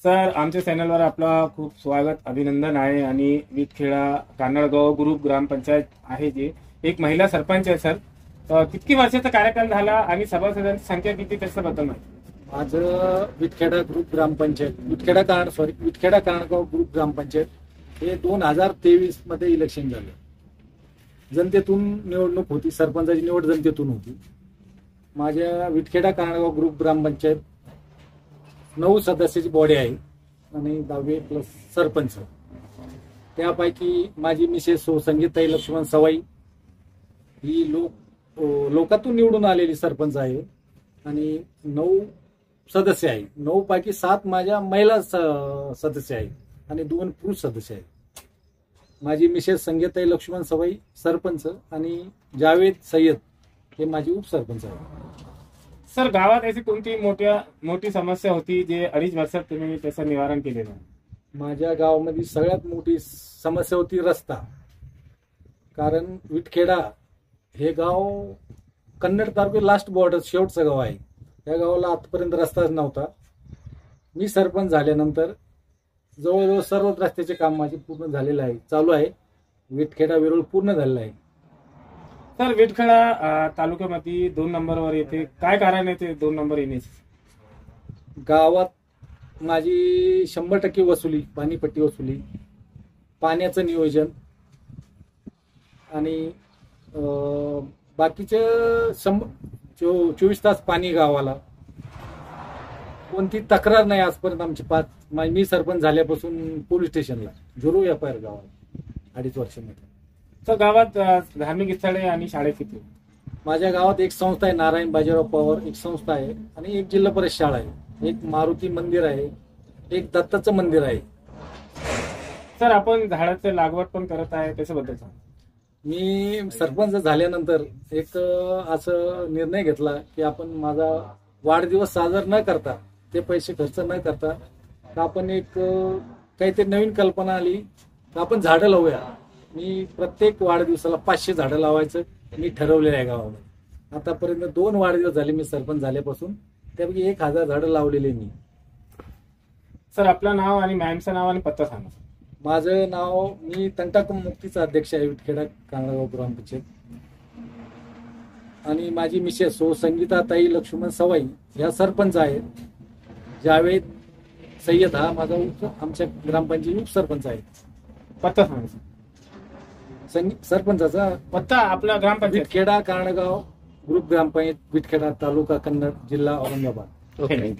Sir, आमच्या चॅनलवर आपलं खूप स्वागत अभिनंदन आहे. आणि विटखेडा कान्हाळगाव ग्रुप ग्रामपंचायत आहे, जे एक महिला सरपंच आहे. सर, तर किती वर्षाचा कार्यकाल झाला आणि सभासदांची संख्या किती त्याच्याबद्दल माहिती? माझं विटखेडा ग्रुप ग्रामपंचायत विटखेडा कान्हाळगाव ग्रुप ग्रामपंचायत हे 2023 मध्ये इलेक्शन झालं. जनतेतून निवडणूक होती, सरपंचाची निवड जनतेतून होती. माझ्या विटखेडा कान्हाळगाव ग्रुप ग्रामपंचायत 9 सदस्याची बॉडी आहे आणि 10 प्लस सरपंच. त्यापैकी माझी मिसेस संगीताई लक्ष्मण सवाई ही लोकातून निवडून आलेली सरपंच आहे आणि 9 सदस्य आहे. 9 पैकी 7 माझ्या महिला सदस्य आहेत आणि 2 पुरुष सदस्य आहेत. माझी मिसेस संगीताई लक्ष्मण सवाई सरपंच आणि जावेद सय्यद हे माझे उपसरपंच आहेत. सर, गावात अशी कोणती मोठी समस्या होती जे 2.5 वर्षात तुम्ही त्याचं निवारण केलेलं? माझ्या गावामध्ये सगळ्यात मोठी समस्या होती रस्ता. कारण विटखेडा हे गाव कन्नड तालुक्यात लास्ट बॉर्डर शेवटचं गाव आहे. या गावाला आतापर्यंत रस्ताच नव्हता. मी सरपंच झाल्यानंतर जवळजवळ सर्व रस्त्याचे काम माझे पूर्ण झालेलं आहे, चालू आहे. विटखेडा वेरूळ पूर्ण झालेला आहे. सर, विटखेडा तालुक्यामध्ये 2 नंबरवर येते, काय कारण आहे ते 2 नंबर येण्याचे? गावात माझी 100% वसुली, पाणीपट्टी वसुली, पाण्याचं नियोजन आणि बाकीचे 24 तास पाणी गावाला. कोणती तक्रार नाही आजपर्यंत आमची. मी सरपंच झाल्यापासून पोलीस स्टेशनला 0 FIR गावाला 2.5 वर्षामध्ये. सर, गावात धार्मिक स्थळे आणि शाळे किती? माझ्या गावात एक संस्था आहे, नारायण बाजीराव पवार एक संस्था आहे आणि एक जिल्हा परिषद शाळा आहे, एक मारुती मंदिर आहे, एक दत्ताचं मंदिर आहे. सर, आपण झाडाचं लागवड पण करत आहे, त्याच्याबद्दल सांगा. मी सरपंच झाल्यानंतर एक असं निर्णय घेतला की आपण माझा वाढदिवस साजरा न करता, ते पैसे खर्च न करता, आपण एक काहीतरी नवीन कल्पना आली तर आपण झाडं लावूया. मी प्रत्येक वाढदिवसाला 500 झाडं लावायचं मी ठरवलेलं आहे गावामध्ये. आतापर्यंत 2 वाढदिवस झाले मी सरपंच झाल्यापासून, त्यापैकी 1000 झाडं लावलेले मी. सर, आपलं नाव आणि मॅमचं नाव आणि पत्ता सांगा. माझं नाव, मी तंटाकुम मुक्तीचा अध्यक्ष आहे विटखेडा कान्हाळगाव ग्रामपंचायत. आणि माझी मिसेस संगीताताई लक्ष्मण सवाई ह्या सरपंच आहेत. जावेद सय्यद हा माझा आमच्या ग्रामपंचायत उपसरपंच आहे. पत्ता सांगा. सरपंचाचा पत्ता आपला ग्रामपंचायत विटखेडा कान्हाळगाव ग्रुप ग्रामपंचायत, विटखेडा तालुका कन्नड, जिल्हा औरंगाबाद. ओके.